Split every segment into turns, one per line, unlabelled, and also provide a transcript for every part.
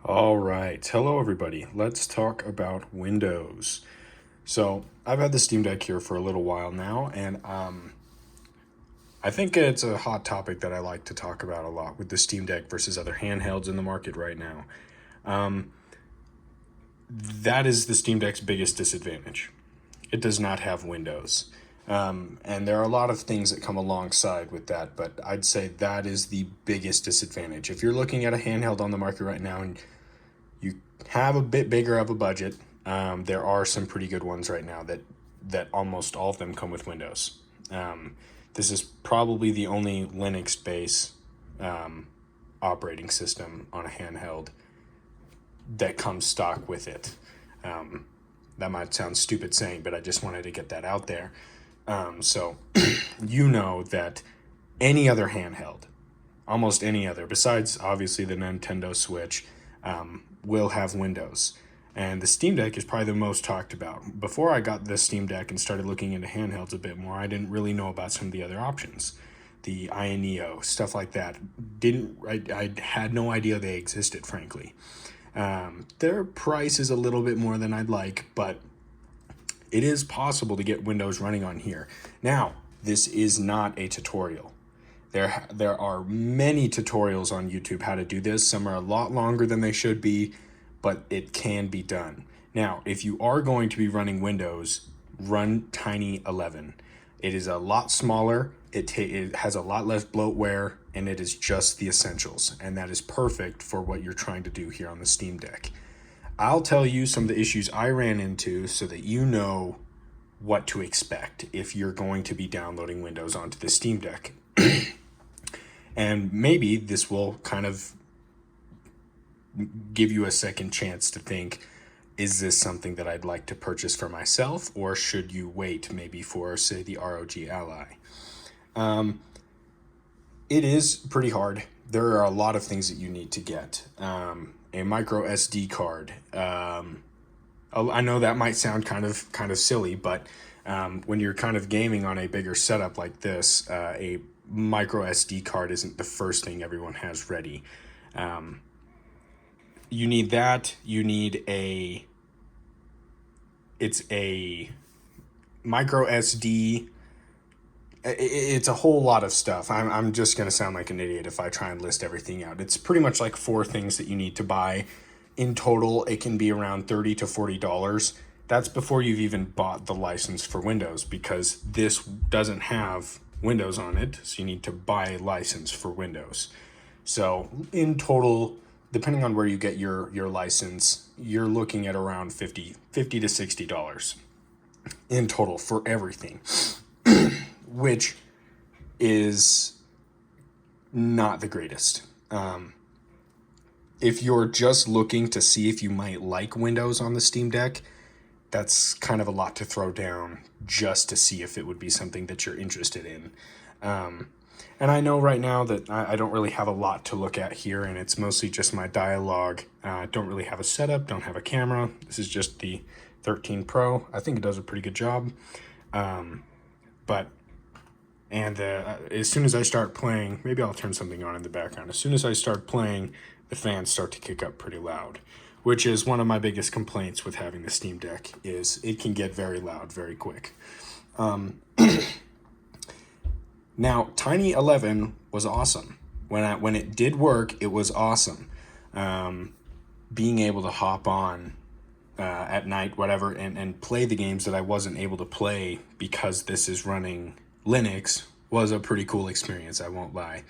All right, hello everybody. Let's talk about Windows. So I've had the Steam Deck here for a little while now, and I think it's a hot topic that I like to talk about a lot with the Steam Deck versus other handhelds in the market right now. That is the Steam Deck's biggest disadvantage. It does not have Windows. And there are a lot of things that come alongside with that, but I'd say that is the biggest disadvantage. If you're looking at a handheld on the market right now and you have a bit bigger of a budget, there are some pretty good ones right now that almost all of them come with Windows. This is probably the only Linux-based operating system on a handheld that comes stock with it. That might sound stupid saying, but I just wanted to get that out there. So you know that any other handheld, almost any other, besides obviously the Nintendo Switch, will have Windows. And the Steam Deck is probably the most talked about. Before I got the Steam Deck and started looking into handhelds a bit more, I didn't really know about some of the other options. The Neo, stuff like that. I had no idea they existed, frankly. Their price is a little bit more than I'd like, but it is possible to get Windows running on here. Now, this is not a tutorial. There are many tutorials on YouTube how to do this. Some are a lot longer than they should be, but it can be done. Now, if you are going to be running Windows, run Tiny 11. It is a lot smaller, it has a lot less bloatware, and it is just the essentials. And that is perfect for what you're trying to do here on the Steam Deck. I'll tell you some of the issues I ran into so that you know what to expect if you're going to be downloading Windows onto the Steam Deck. And maybe this will kind of give you a second chance to think, is this something that I'd like to purchase for myself, or should you wait maybe for, say, the ROG Ally? It is pretty hard. There are a lot of things that you need to get. A micro SD card. I know that might sound kind of silly, but when you're kind of gaming on a bigger setup like this, a micro SD card isn't the first thing everyone has ready. You need that. You need it's a micro SD. It's a whole lot of stuff. I'm just going to sound like an idiot if I try and list everything out. It's pretty much like 4 things that you need to buy. In total, it can be around $30 to $40. That's before you've even bought the license for Windows, because this doesn't have Windows on it, so you need to buy a license for Windows. So in total, depending on where you get your license, you're looking at around $50 to $60 in total for everything, which is not the greatest. If you're just looking to see if you might like Windows on the Steam Deck, that's kind of a lot to throw down just to see if it would be something that you're interested in. And I know right now that I don't really have a lot to look at here, and it's mostly just my dialogue. Don't really have a setup, don't have a camera. This is just the 13 Pro. I think it does a pretty good job. As soon as I start playing, maybe I'll turn something on in the background. As soon as I start playing, the fans start to kick up pretty loud, which is one of my biggest complaints with having the Steam Deck, is it can get very loud very quick. Now, Tiny 11 was awesome. When it did work, it was awesome. Being able to hop on at night, whatever, and play the games that I wasn't able to play because this is running Linux was a pretty cool experience, I won't lie.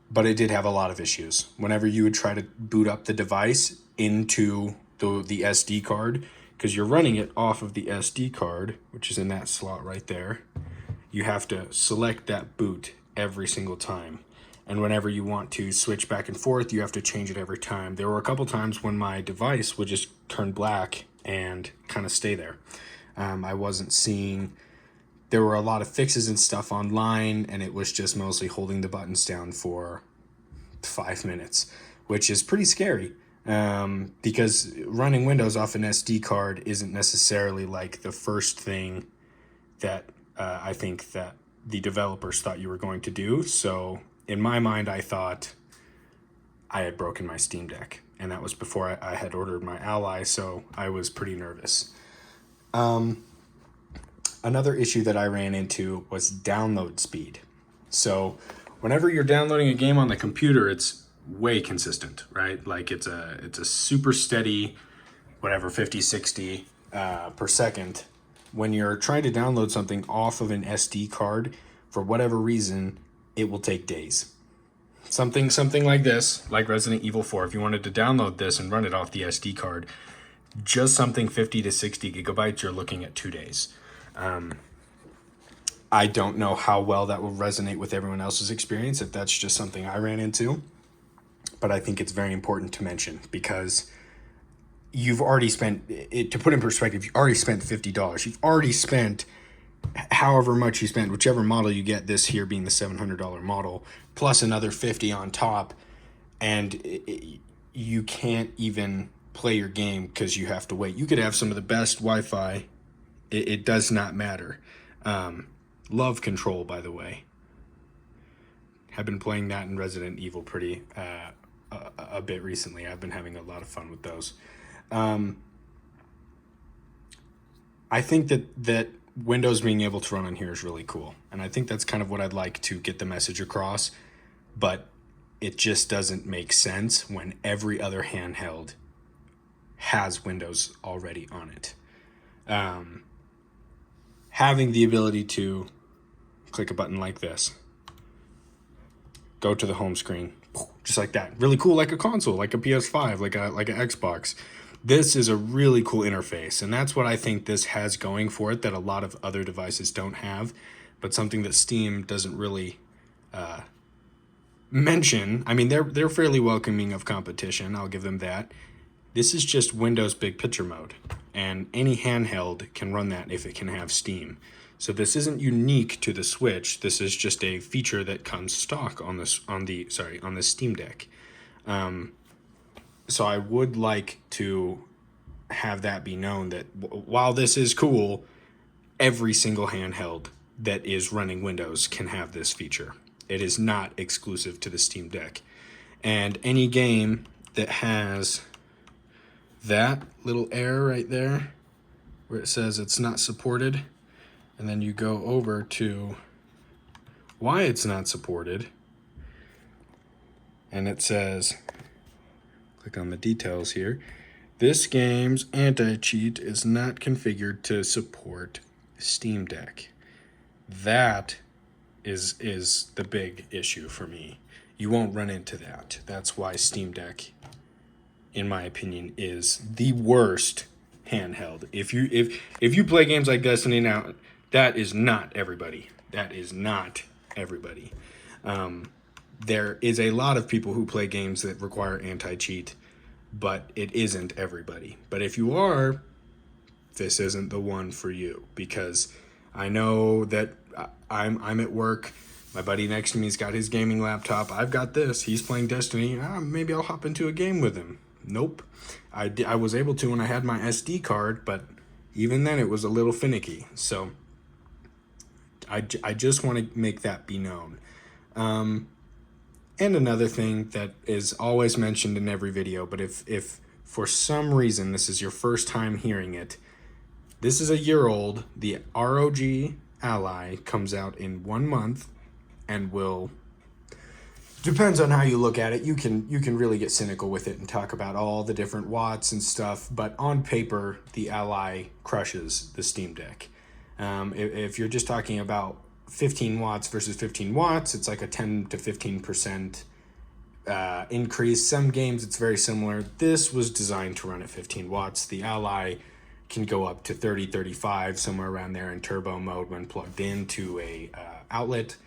But it did have a lot of issues. Whenever you would try to boot up the device into the SD card, because you're running it off of the SD card, which is in that slot right there, you have to select that boot every single time. And whenever you want to switch back and forth, you have to change it every time. There were a couple times when my device would just turn black and kind of stay there. I wasn't seeing... There were a lot of fixes and stuff online, and it was just mostly holding the buttons down for 5 minutes, which is pretty scary, because running Windows off an SD card isn't necessarily like the first thing that I think that the developers thought you were going to do. So in my mind, I thought, I had broken my Steam Deck. And that was before I had ordered my Ally, so I was pretty nervous. Another issue that I ran into was download speed. So whenever you're downloading a game on the computer, it's way consistent, right? Like it's a super steady, whatever, 50, 60 per second. When you're trying to download something off of an SD card, for whatever reason, it will take days. Something like this, like Resident Evil 4, if you wanted to download this and run it off the SD card, just something 50 to 60 gigabytes, you're looking at 2 days. I don't know how well that will resonate with everyone else's experience, if that's just something I ran into, but I think it's very important to mention because you've already spent it. To put in perspective, you've already spent $50. You've already spent however much you spent, whichever model you get, this here being the $700 model, plus another 50 on top, and you can't even play your game because you have to wait. You could have some of the best Wi-Fi. It does not matter. Love Control, by the way. Have been playing that in Resident Evil pretty a bit recently. I've been having a lot of fun with those. I think that Windows being able to run on here is really cool. And I think that's kind of what I'd like to get the message across. But it just doesn't make sense when every other handheld has Windows already on it. Having the ability to click a button like this, go to the home screen, just like that. Really cool, like a console, like a PS5, like an Xbox. This is a really cool interface, and that's what I think this has going for it that a lot of other devices don't have, but something that Steam doesn't really mention. I mean, they're fairly welcoming of competition, I'll give them that. This is just Windows Big Picture mode, and any handheld can run that if it can have Steam. So this isn't unique to the Switch. This is just a feature that comes stock on the Steam Deck. So I would like to have that be known that while this is cool, every single handheld that is running Windows can have this feature. It is not exclusive to the Steam Deck. And any game that has that little error right there where it says it's not supported, and then you go over to why it's not supported, and it says, click on the details here, this game's anti-cheat is not configured to support Steam Deck. That is the big issue for me. You won't run into that. That's why Steam Deck, in my opinion, is the worst handheld. If you play games like Destiny now, that is not everybody. That is not everybody. There is a lot of people who play games that require anti-cheat, but it isn't everybody. But if you are, this isn't the one for you, because I know that I'm at work. My buddy next to me's got his gaming laptop. I've got this. He's playing Destiny. Maybe I'll hop into a game with him. Nope. I was able to when I had my SD card, but even then it was a little finicky. So I just want to make that be known. And another thing that is always mentioned in every video, but if for some reason this is your first time hearing it, this is a year old. The ROG Ally comes out in 1 month and will, depends on how you look at it. You can really get cynical with it and talk about all the different watts and stuff, but on paper, the Ally crushes the Steam Deck. If you're just talking about 15 watts versus 15 watts, it's like a 10 to 15% increase. Some games it's very similar. This was designed to run at 15 watts. The Ally can go up to 30, 35, somewhere around there in turbo mode when plugged into a outlet.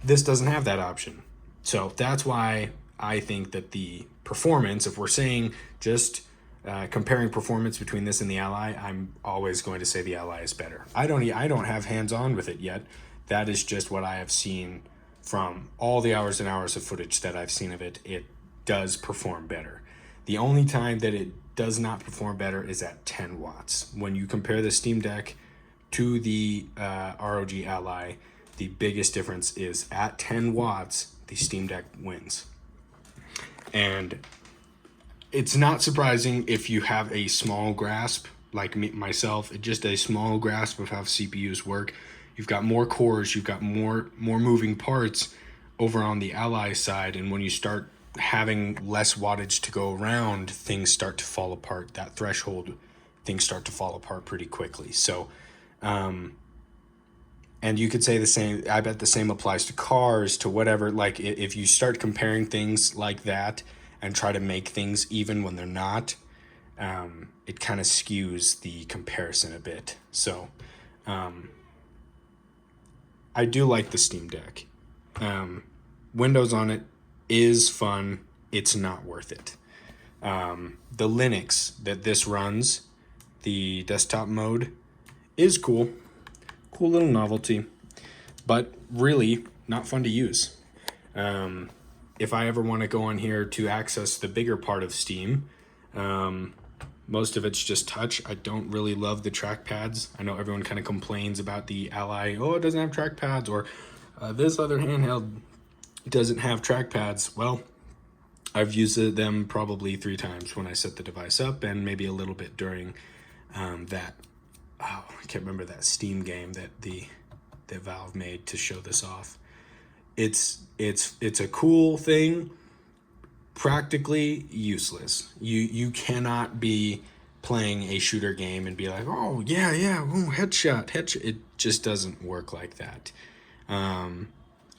This doesn't have that option. So that's why I think that the performance, if we're saying just comparing performance between this and the Ally, I'm always going to say the Ally is better. I don't have hands-on with it yet. That is just what I have seen from all the hours and hours of footage that I've seen of it. It does perform better. The only time that it does not perform better is at 10 watts. When you compare the Steam Deck to the ROG Ally, the biggest difference is at 10 watts, the Steam Deck wins. And it's not surprising if you have a small grasp, like myself, just a small grasp of how CPUs work. You've got more cores, you've got more moving parts over on the Ally side, and when you start having less wattage to go around, things start to fall apart. That threshold, things start to fall apart pretty quickly. So, and you could say the same, I bet the same applies to cars, to whatever. Like, if you start comparing things like that and try to make things even when they're not, it kind of skews the comparison a bit. So, I do like the Steam Deck. Windows on it is fun. It's not worth it. The Linux that this runs, the desktop mode, is cool. Cool little novelty, but really not fun to use. If I ever want to go on here to access the bigger part of Steam, most of it's just touch. I don't really love the trackpads. I know everyone kind of complains about the Ally. Oh, it doesn't have trackpads, or this other handheld doesn't have trackpads. Well, I've used them probably 3 times when I set the device up, and maybe a little bit during that. Oh, I can't remember that Steam game that Valve made to show this off. It's a cool thing. Practically useless. You cannot be playing a shooter game and be like, oh yeah, ooh, headshot. It just doesn't work like that.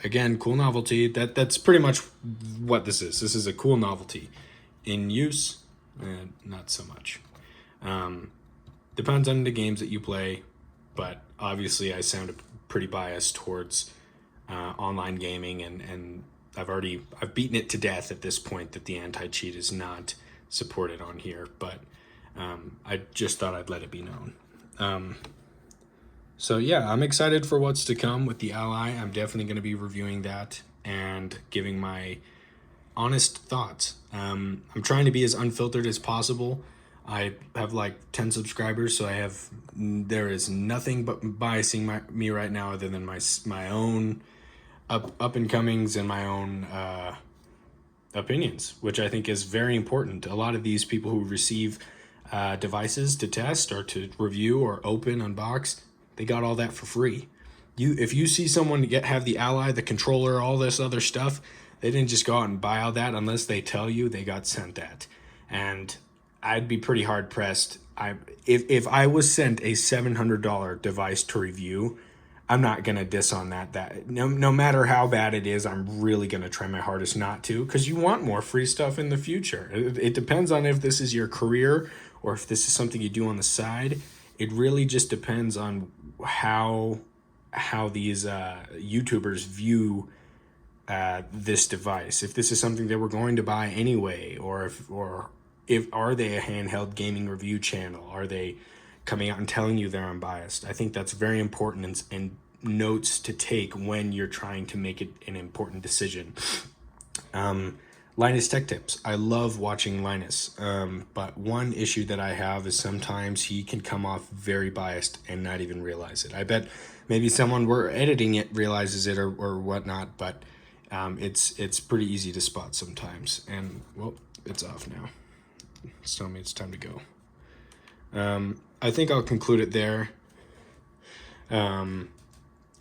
Again, cool novelty. That's pretty much what this is. This is a cool novelty. In use, not so much. Depends on the games that you play, but obviously I sound pretty biased towards online gaming, and I've beaten it to death at this point that the anti-cheat is not supported on here, but I just thought I'd let it be known. So yeah, I'm excited for what's to come with the Ally. I'm definitely going to be reviewing that and giving my honest thoughts. I'm trying to be as unfiltered as possible. I have like 10 subscribers, so there is nothing but biasing me right now other than my own up and comings and my own opinions, which I think is very important. A lot of these people who receive devices to test or to review or open, unbox, they got all that for free. If you see someone have the Ally, the controller, all this other stuff, they didn't just go out and buy all that unless they tell you they got sent that. And I'd be pretty hard pressed. If I was sent a $700 device to review, I'm not gonna diss on that. No matter how bad it is, I'm really gonna try my hardest not to, because you want more free stuff in the future. It depends on if this is your career or if this is something you do on the side. It really just depends on how these YouTubers view this device. If this is something they were going to buy anyway, or if are they a handheld gaming review channel? Are they coming out and telling you they're unbiased? I think that's very important and notes to take when you're trying to make it an important decision. Linus Tech Tips. I love watching Linus, but one issue that I have is sometimes he can come off very biased and not even realize it. I bet maybe someone we're editing it realizes it or whatnot, but it's pretty easy to spot sometimes. And well, it's off now. It's telling me it's time to go. I think I'll conclude it there.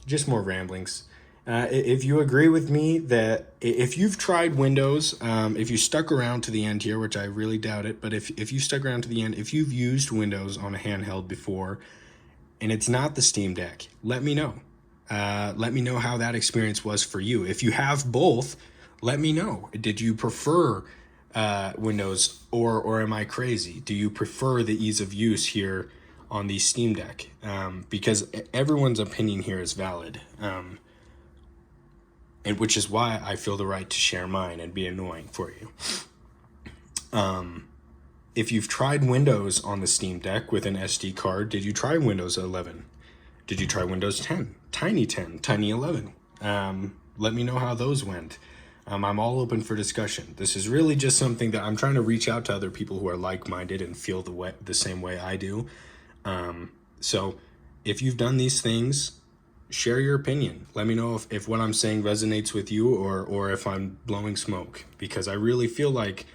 Just more ramblings. If you agree with me that if you've tried Windows, if you stuck around to the end here, which I really doubt it, but if you stuck around to the end, if you've used Windows on a handheld before and it's not the Steam Deck, let me know. Let me know how that experience was for you. If you have both, let me know. Did you prefer Windows, or am I crazy? Do you prefer the ease of use here on the Steam Deck? Because everyone's opinion here is valid, and which is why I feel the right to share mine and be annoying for you. If you've tried Windows on the Steam Deck with an SD card, did you try Windows 11? Did you try Windows 10, Tiny 11? Let me know how those went. I'm all open for discussion. This is really just something that I'm trying to reach out to other people who are like-minded and feel the same way I do. So if you've done these things, share your opinion. Let me know if what I'm saying resonates with you, or if I'm blowing smoke, because I really feel like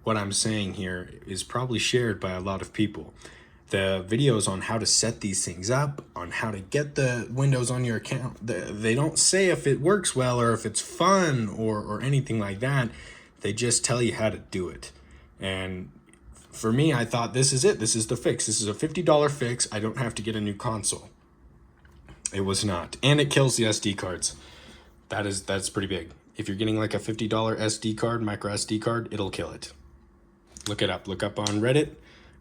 what I'm saying here is probably shared by a lot of people. The videos on how to set these things up, on how to get the Windows on your account, they don't say if it works well or if it's fun or anything like that. They just tell you how to do it. And for me, I thought, this is it. This is the fix. This is a $50 fix. I don't have to get a new console. It was not. And it kills the SD cards. That's pretty big. If you're getting like a $50 SD card, micro SD card, it'll kill it. Look it up. Look up on Reddit.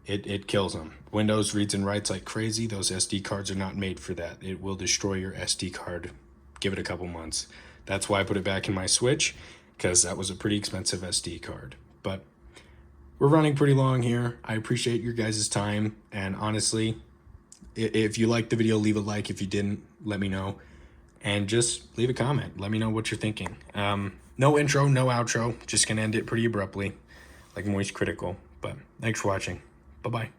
It kills them. Windows reads and writes like crazy. Those SD cards are not made for that. It will destroy your SD card. Give it a couple months. That's why I put it back in my Switch, because that was a pretty expensive SD card. But we're running pretty long here. I appreciate your guys' time. And honestly, if you liked the video, leave a like. If you didn't, let me know. And just leave a comment. Let me know what you're thinking. No intro, no outro. Just gonna end it pretty abruptly, like Moist Critical. But thanks for watching. Bye-bye.